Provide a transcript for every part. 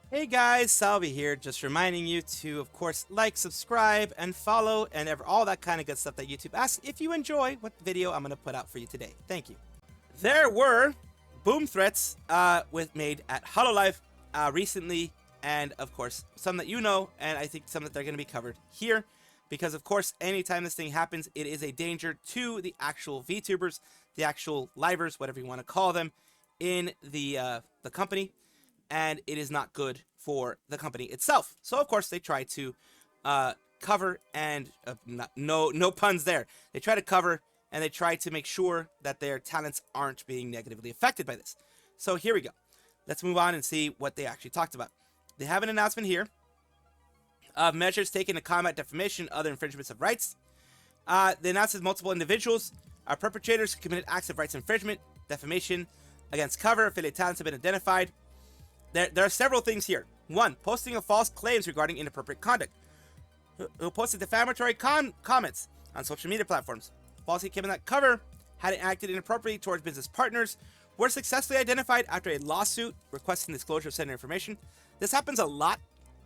Hey guys, Salvi here, just reminding you to, of course, like, subscribe, and follow, and all that kind of good stuff that YouTube asks if you enjoy what video I'm going to put out for you today. Thank you. There were boom threats made at Hololive recently, and of course, some that you know, and I think some that they're going to be covered here, because of course, anytime this thing happens, it is a danger to the actual VTubers, the actual livers, whatever you want to call them, in the company. And it is not good for the company itself. So of course they try to cover and no puns there. They try to cover and they try to make sure that their talents aren't being negatively affected by this. So here we go. Let's move on and see what they actually talked about. They have an announcement here of measures taken to combat defamation and other infringements of rights. They announced that multiple individuals are perpetrators who committed acts of rights infringement, defamation against cover. Affiliate talents have been identified. There are several things here. 1. Posting of false claims regarding inappropriate conduct. Who posted defamatory comments on social media platforms. Falsely claiming that cover had acted inappropriately towards business partners. Were successfully identified after a lawsuit requesting disclosure of said information. This happens a lot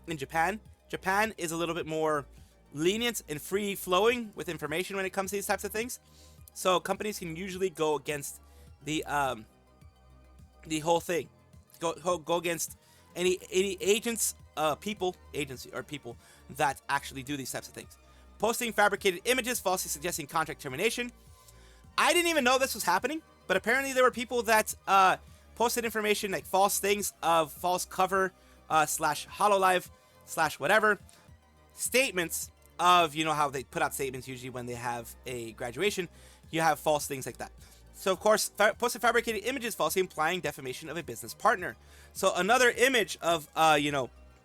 in Japan. Japan is a little bit more lenient and free-flowing with information when it comes to these types of things. So companies can usually go against the whole thing. Go against any agents, people that actually do these types of things. Posting fabricated images, falsely suggesting contract termination. I didn't even know this was happening, but apparently there were people that posted information like false things of false cover slash Hololive slash whatever statements of, you know how they put out statements usually when they have a graduation. You have false things like that. So, of course, posted fabricated images falsely implying defamation of a business partner. So, another image of,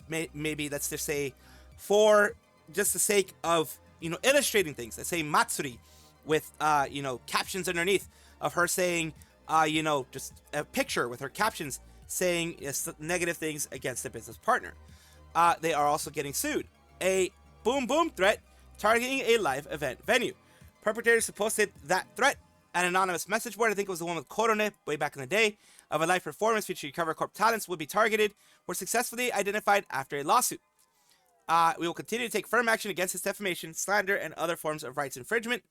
maybe let's just say, for just the sake of, illustrating things. Let's say Matsuri with, captions underneath of her saying, just a picture with her captions saying negative things against a business partner. They are also getting sued. A boom threat targeting a live event venue. Perpetrators who posted that threat an anonymous message board, I think it was the one with Korone way back in the day, of a live performance featuring Corp talents would be targeted, were successfully identified after a lawsuit. We will continue to take firm action against this defamation, slander, and other forms of rights infringement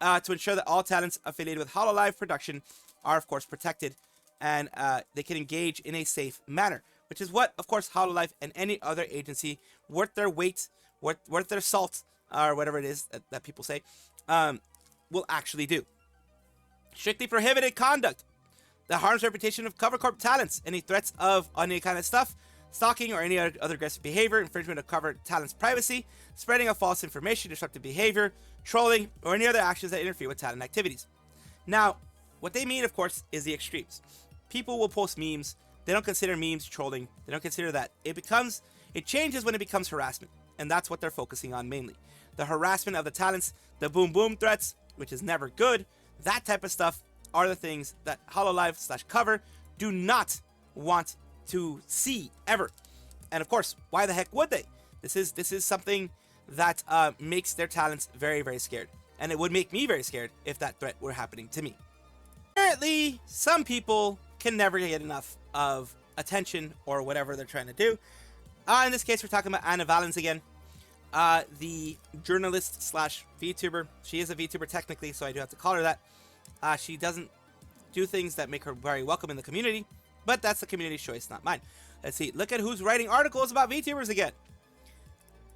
to ensure that all talents affiliated with Hololive production are, of course, protected and they can engage in a safe manner, which is what, of course, Hololive and any other agency worth their weight, worth their salt, or whatever it is that people say, will actually do. Strictly prohibited conduct that harms reputation of Corp talents. Any threats of any kind of stuff, stalking, or any other aggressive behavior, infringement of Corp talents' privacy, spreading of false information, disruptive behavior, trolling, or any other actions that interfere with talent activities. Now, what they mean, of course, is the extremes. People will post memes. They don't consider memes trolling. They don't consider that. It changes when it becomes harassment, and that's what they're focusing on mainly. The harassment of the talents, the boom threats, which is never good. That type of stuff are the things that Hololive slash cover do not want to see ever. And of course, why the heck would they? This is something that makes their talents very, very scared. And it would make me very scared if that threat were happening to me. Apparently, some people can never get enough of attention or whatever they're trying to do. In this case, we're talking about Anna Valens again. The journalist slash VTuber. She is a VTuber technically, so I do have to call her that. She doesn't do things that make her very welcome in the community, but that's the community's choice, not mine. Let's see. Look at who's writing articles about VTubers again.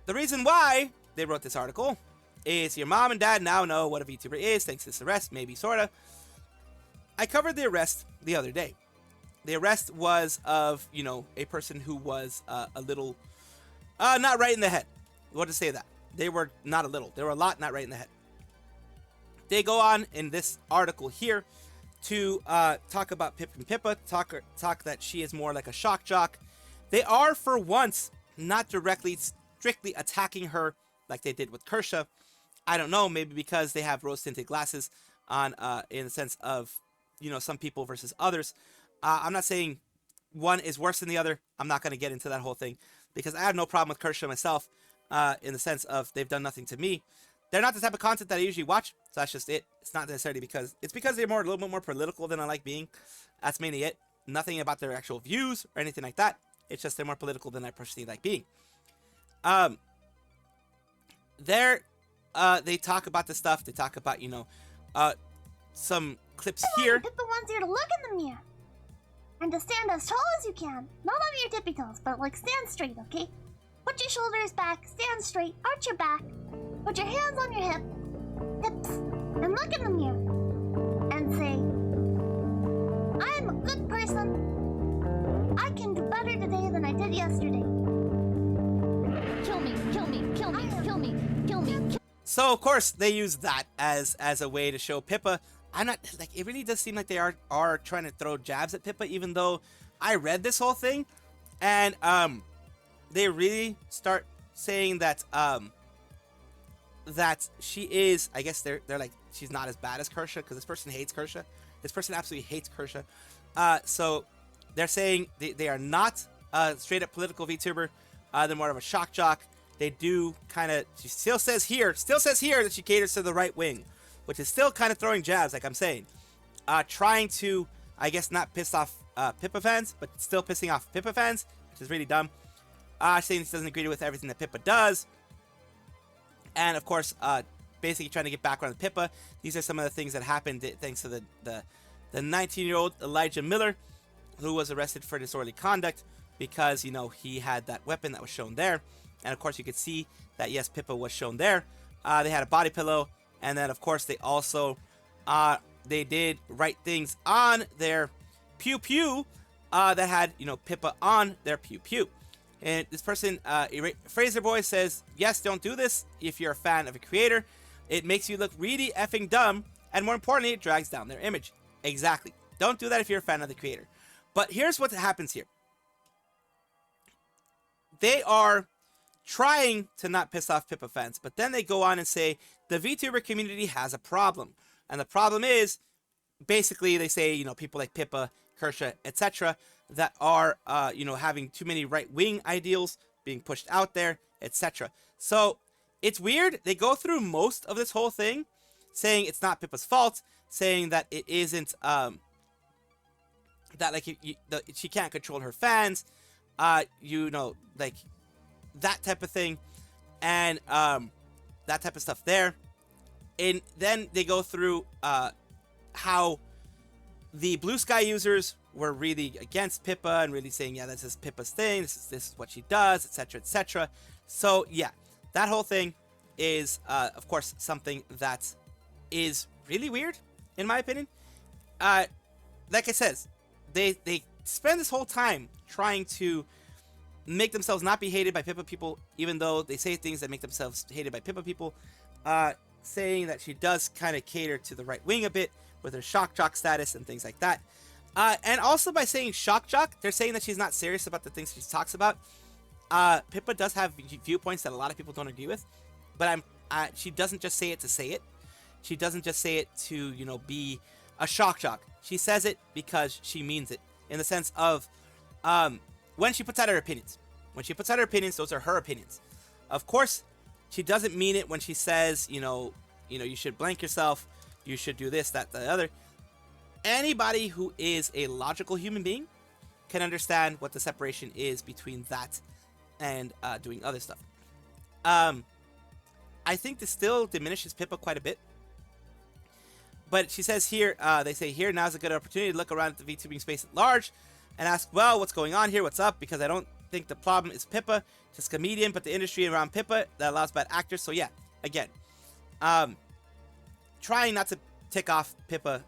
The reason why they wrote this article is your mom and dad now know what a VTuber is thanks to this arrest, maybe, sorta. I covered the arrest the other day. The arrest was of, a person who was a little not right in the head. What to say that? They were not a little. They were a lot not right in the head. They go on in this article here to talk about Pippa and Pippa, talk that she is more like a shock jock. They are, for once, not strictly attacking her like they did with Kersha. I don't know, maybe because they have rose-tinted glasses on, in the sense of, some people versus others. I'm not saying one is worse than the other. I'm not going to get into that whole thing because I have no problem with Kersha myself, in the sense of they've done nothing to me. they're not the type of content that I usually watch, so that's just it. It's not necessarily because they're a little bit more political than I like being. That's mainly it. Nothing about their actual views or anything like that. It's just they're more political than I personally like being. They talk about the stuff. They talk about, you know, some clips here. Pippa wants you to look in the mirror. And to stand as tall as you can. Not on your tippy toes, but like stand straight, okay? Put your shoulders back, stand straight, arch your back. Put your hands on your hips, and look in the mirror. And say, I'm a good person. I can do better today than I did yesterday. Kill me, kill me, kill me, kill me, kill me. So, of course, they use that as a way to show Pippa. I'm not, like, it really does seem like they are trying to throw jabs at Pippa, even though I read this whole thing, and, they really start saying that, that she is, I guess they're like, she's not as bad as Kersha, because this person hates Kersha. This person absolutely hates Kersha. So, they're saying they are not a straight-up political VTuber. They're more of a shock jock. They do kind of, she still says here that she caters to the right wing, which is still kind of throwing jabs, like I'm saying. Trying to, I guess, not piss off Pippa fans, but still pissing off Pippa fans, which is really dumb. Saying she doesn't agree with everything that Pippa does. And, of course, basically trying to get background on Pippa. These are some of the things that happened thanks to the 19-year-old Elijah Miller, who was arrested for disorderly conduct because, you know, he had that weapon that was shown there. And, of course, you could see that, yes, Pippa was shown there. They had a body pillow. And then, of course, they also, they did write things on their pew-pew that had, you know, Pippa on their pew-pew. And this person, Fraser Boy, says, yes, don't do this if you're a fan of a creator. It makes you look really effing dumb. And more importantly, it drags down their image. Exactly. Don't do that if you're a fan of the creator. But here's what happens here. They are trying to not piss off Pippa fans, but then they go on and say the VTuber community has a problem. And the problem is, basically, they say, you know, people like Pippa, Kersha, etc., that are, you know, having too many right-wing ideals being pushed out there, etc. So, it's weird. They go through most of this whole thing saying it's not Pippa's fault, saying that it isn't, that, like, she can't control her fans, you know, like, that type of thing, and that type of stuff there. And then they go through how the Blue Sky users were really against Pippa and really saying, yeah, this is Pippa's thing, this is what she does, etc., etc. So yeah, that whole thing is, of course, something that is really weird, in my opinion. Like I said, they spend this whole time trying to make themselves not be hated by Pippa people, even though they say things that make themselves hated by Pippa people, saying that she does kind of cater to the right wing a bit with her shock jock status and things like that. And also by saying shock jock, they're saying that she's not serious about the things she talks about. Pippa does have viewpoints that a lot of people don't agree with, but she doesn't just say it to say it. She doesn't just say it to, you know, be a shock jock. She says it because she means it, in the sense of, when she puts out her opinions. When she puts out her opinions, those are her opinions. Of course, she doesn't mean it when she says, you know, you should blank yourself, you should do this, that, the other. Anybody who is a logical human being can understand what the separation is between that and doing other stuff. I think this still diminishes Pippa quite a bit. But she says here, they say here, now's a good opportunity to look around at the VTubing space at large and ask, well, what's going on here? What's up? Because I don't think the problem is Pippa, just comedian, but the industry around Pippa that allows bad actors. So yeah, again, trying not to tick off Pippa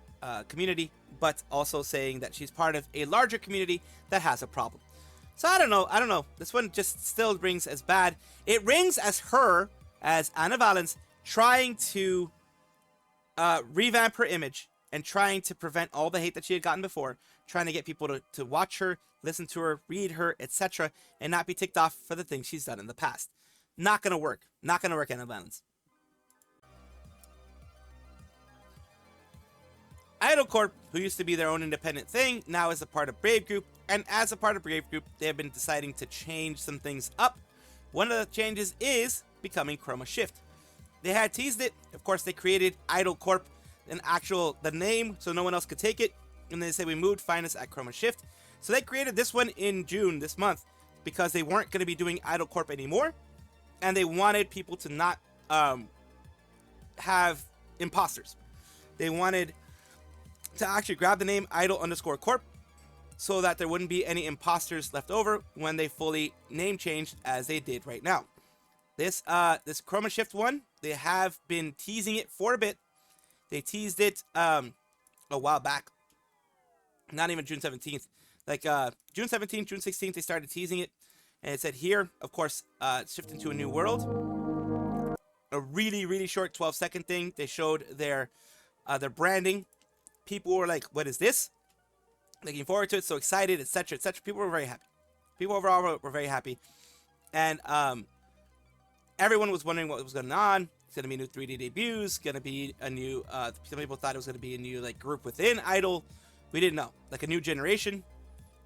community, but also saying that she's part of a larger community that has a problem. So I don't know. This one just still rings as bad. It rings as her, as Anna Valens, trying to revamp her image and trying to prevent all the hate that she had gotten before, trying to get people to watch her, listen to her, read her, etc., and not be ticked off for the things she's done in the past. Not gonna work. Not gonna work, Anna Valens. Idol Corp, who used to be their own independent thing, now is a part of Brave Group, and as a part of Brave Group, they have been deciding to change some things up. One of the changes is becoming Chroma Shift. They had teased it. Of course, they created Idol Corp, the name, so no one else could take it. And they said, we moved finance at Chroma Shift. So they created this one in June, this month, because they weren't going to be doing Idol Corp anymore. And they wanted people to not have imposters. They wanted to actually grab the name Idol_Corp so that there wouldn't be any imposters left over when they fully name changed as they did right now. This Chroma Shift one, they have been teasing it for a bit. They teased it a while back. Not even June 17th. Like June 17th, June 16th, they started teasing it. And it said here, of course, shifting to a new world. A really, really short 12-second thing. They showed their branding. People were like, what is this? Looking forward to it, so excited, etc., etc. People were very happy. People overall were very happy. And everyone was wondering what was going on. It's going to be new 3D debuts. Going to be a new, some people thought it was going to be a new like group within Idol. We didn't know. Like a new generation.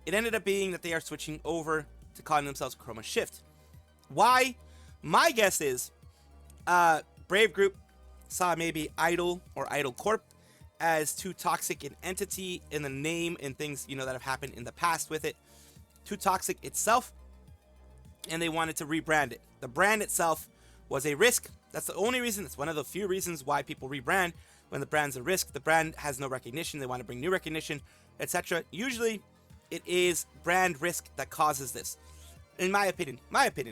It ended up being that they are switching over to calling themselves Chroma Shift. Why? My guess is Brave Group saw maybe Idol or Idol Corp as too toxic an entity in the name and things, you know, that have happened in the past with it. Too toxic itself. And they wanted to rebrand it. The brand itself was a risk. That's the only reason. It's one of the few reasons why people rebrand when the brand's a risk. The brand has no recognition. They want to bring new recognition, etc. Usually, it is brand risk that causes this. In my opinion,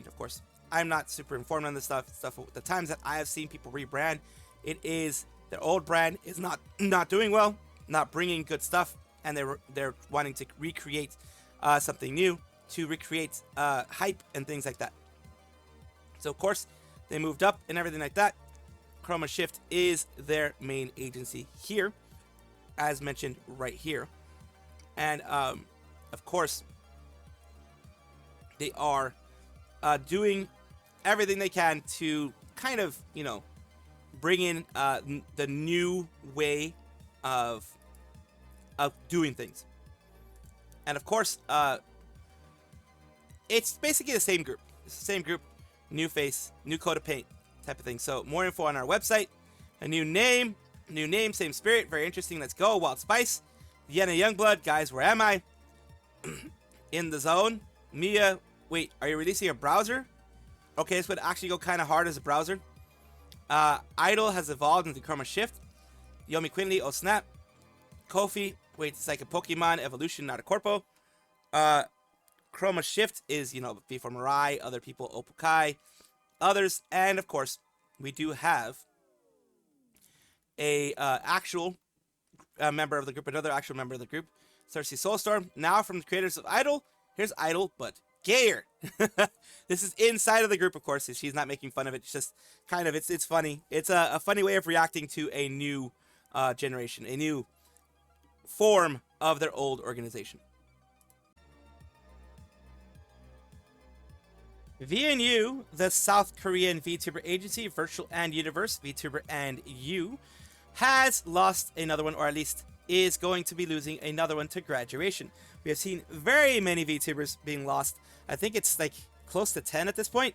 of course. I'm not super informed on this stuff. The times that I have seen people rebrand, it is their old brand is not doing well, not bringing good stuff, and they're wanting to recreate something new to recreate hype and things like that. So of course they moved up and everything like that. Chroma Shift is their main agency here, as mentioned right here, and of course they are doing everything they can to kind of, you know, bring in the new way of doing things. And of course, it's basically the same group. It's the same group, new face, new coat of paint type of thing. So more info on our website. A new name, same spirit. Very interesting. Let's go. Wild Spice. Yenna Youngblood. Guys, where am I? In the zone. Mia. Wait, are you releasing a browser? Okay, this would actually go kind of hard as a browser. Idol has evolved into Chroma Shift. Yomi Quinley, oh snap. Kofi, wait, it's like a Pokemon evolution, not a corpo. Chroma Shift is, you know, V4 Mirai, other people, Opokai, others, and of course, we do have a actual member of the group, another actual member of the group, Cersei Soulstorm. Now from the creators of Idol, here's Idol, but gayer. This is inside of the group, of course. She's not making fun of it. It's just kind of, it's funny. It's a funny way of reacting to a new generation, a new form of their old organization. VNU, the South Korean VTuber agency, Virtual and Universe, VTuber and U, has lost another one, or at least is going to be losing another one to graduation. We have seen very many VTubers being lost. I think it's like close to 10 at this point.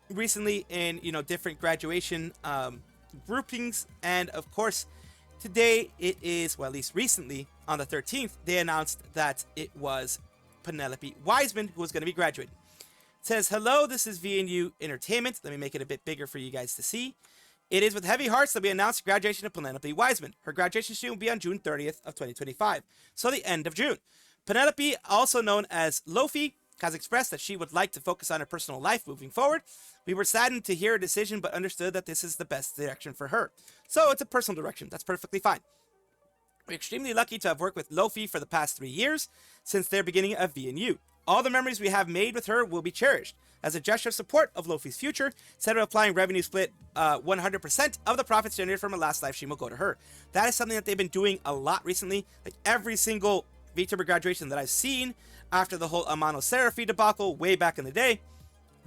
Recently in, you know, different graduation groupings. And of course, today it is, well, at least recently on the 13th, they announced that it was Penelope Wiseman who was going to be graduating. It says, hello, this is VNU Entertainment. Let me make it a bit bigger for you guys to see. It is with heavy hearts that we announce the graduation of Penelope Wiseman. Her graduation stream will be on June 30th of 2025, so the end of June. Penelope, also known as Lofi, has expressed that she would like to focus on her personal life moving forward. We were saddened to hear her decision, but understood that this is the best direction for her. So it's a personal direction. That's perfectly fine. We're extremely lucky to have worked with Lofi for the past 3 years, since their beginning of VNU. All the memories we have made with her will be cherished. As a gesture of support of Lofi's future, instead of applying revenue split, 100% of the profits generated from her last live stream will go to her. That is something that they've been doing a lot recently. Like every single VTuber graduation that I've seen after the whole Amano Seraphi debacle way back in the day,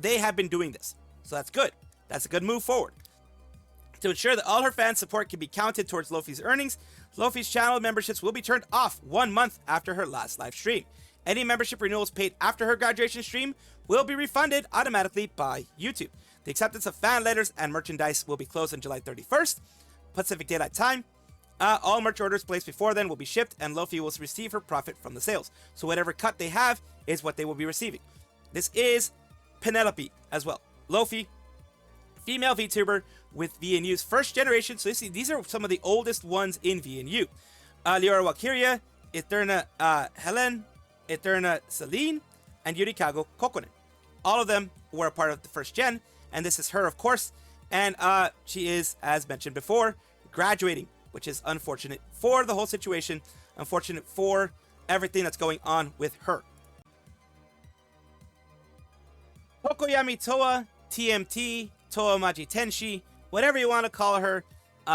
they have been doing this. So that's good. That's a good move forward. To ensure that all her fan support can be counted towards Lofi's earnings, Lofi's channel memberships will be turned off 1 month after her last live stream. Any membership renewals paid after her graduation stream will be refunded automatically by YouTube. The acceptance of fan letters and merchandise will be closed on July 31st, Pacific Daylight Time. All merch orders placed before then will be shipped, and Luffy will receive her profit from the sales. So whatever cut they have is what they will be receiving. This is Penelope as well. Luffy, female VTuber with VNU's first generation. So these are some of the oldest ones in VNU. Liora Wakiria, Eterna Helen, Eterna Celine, and Yurikago Kokone. All of them were a part of the first gen, and this is her, of course. And she is, as mentioned before, graduating, which is unfortunate for the whole situation, unfortunate for everything that's going on with her. Tokoyami Towa, TMT, Towa Maji Tenshi, whatever you want to call her,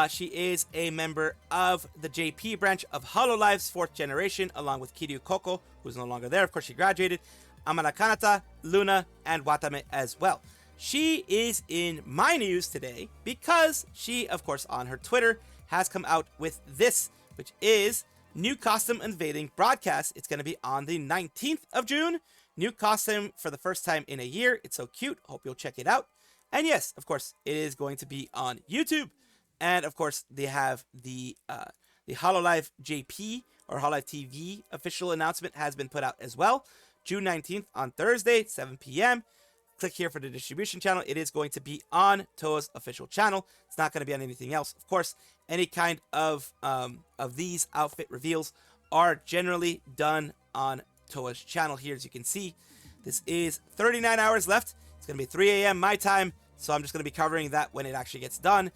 she is a member of the JP branch of Hololive's 4th generation, along with Kiryu Koko, who's no longer there. Of course, she graduated. Amana Kanata, Luna, and Watame as well. She is in my news today because she, of course, on her Twitter, has come out with this, which is new costume unveiling broadcast. It's going to be on the 19th of June. New costume for the first time in a year. It's so cute. Hope you'll check it out. And yes, of course, it is going to be on YouTube. And of course, they have the Hololive JP or Hololive TV official announcement has been put out as well. June 19th on Thursday, 7 p.m. Click here for the distribution channel. It is going to be on Towa's official channel. It's not going to be on anything else. Of course, any kind of these outfit reveals are generally done on Towa's channel here, as you can see. This is 39 hours left. It's going to be 3 a.m. my time, so I'm just going to be covering that when it actually gets done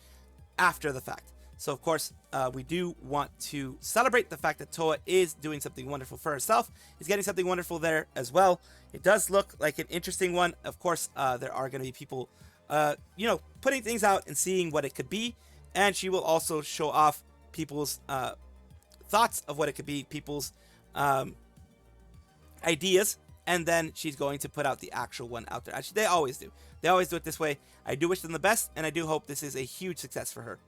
after the fact. So, of course, we do want to celebrate the fact that Towa is doing something wonderful for herself. He's getting something wonderful there as well. It does look like an interesting one. Of course, there are going to be people, putting things out and seeing what it could be. And she will also show off people's thoughts of what it could be, people's ideas. And then she's going to put out the actual one out there. Actually, they always do. They always do it this way. I do wish them the best, and I do hope this is a huge success for her.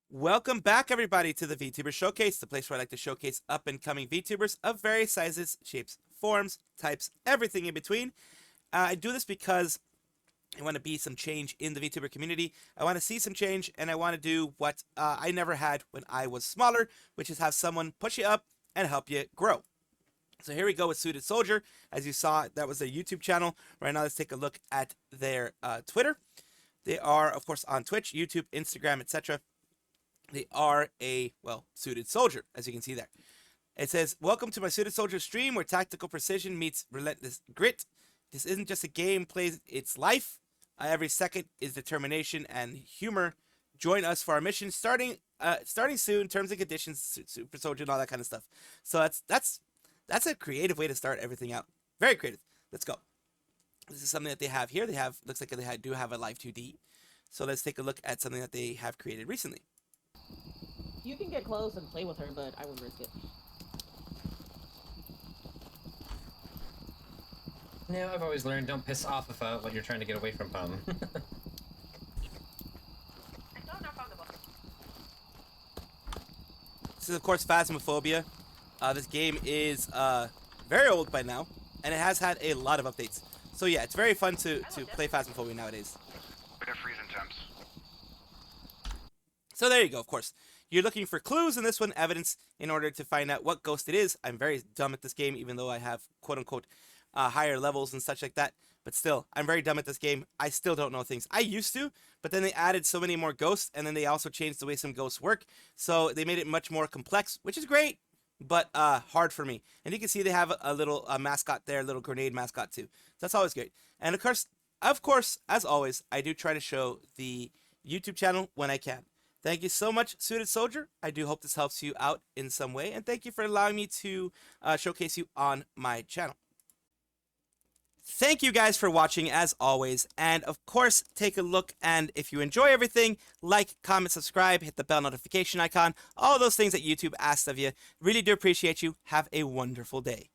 Welcome back, everybody, to the VTuber Showcase, the place where I like to showcase up-and-coming VTubers of various sizes, shapes, forms, types, everything in between. I do this because I want to be some change in the VTuber community. I want to see some change, and I want to do what I never had when I was smaller, which is have someone push you up and help you grow. So here we go with Suited Soldier. As you saw, that was their YouTube channel. Right now, let's take a look at their Twitter. They are, of course, on Twitch, YouTube, Instagram, etc. They are a, Suited Soldier, as you can see there. It says, welcome to my Suited Soldier stream where tactical precision meets relentless grit. This isn't just a game, plays its life. Every second is determination and humor. Join us for our mission starting soon, terms and conditions, Super Soldier, and all that kind of stuff. So that's a creative way to start everything out. Very creative. Let's go. This is something that they have here. Looks like they do have a live 2D. So let's take a look at something that they have created recently. You can get close and play with her, but I wouldn't risk it. Yeah, I've always learned don't piss off about what you're trying to get away from. This is, of course, Phasmophobia. This game is very old by now, and it has had a lot of updates. So yeah, it's very fun to play Phasmophobia nowadays. Bit of freezing temps. So there you go, of course. You're looking for clues in this one, evidence, in order to find out what ghost it is. I'm very dumb at this game, even though I have, quote-unquote, higher levels and such like that. But still, I'm very dumb at this game. I still don't know things. I used to, but then they added so many more ghosts, and then they also changed the way some ghosts work. So they made it much more complex, which is great, but hard for me. And you can see they have a little mascot there, a little grenade mascot too. So that's always great. And of course, as always, I do try to show the YouTube channel when I can. Thank you so much, Suited Soldier. I do hope this helps you out in some way. And thank you for allowing me to showcase you on my channel. Thank you guys for watching, as always. And of course, take a look. And if you enjoy everything, like, comment, subscribe, hit the bell notification icon. All those things that YouTube asks of you. Really do appreciate you. Have a wonderful day.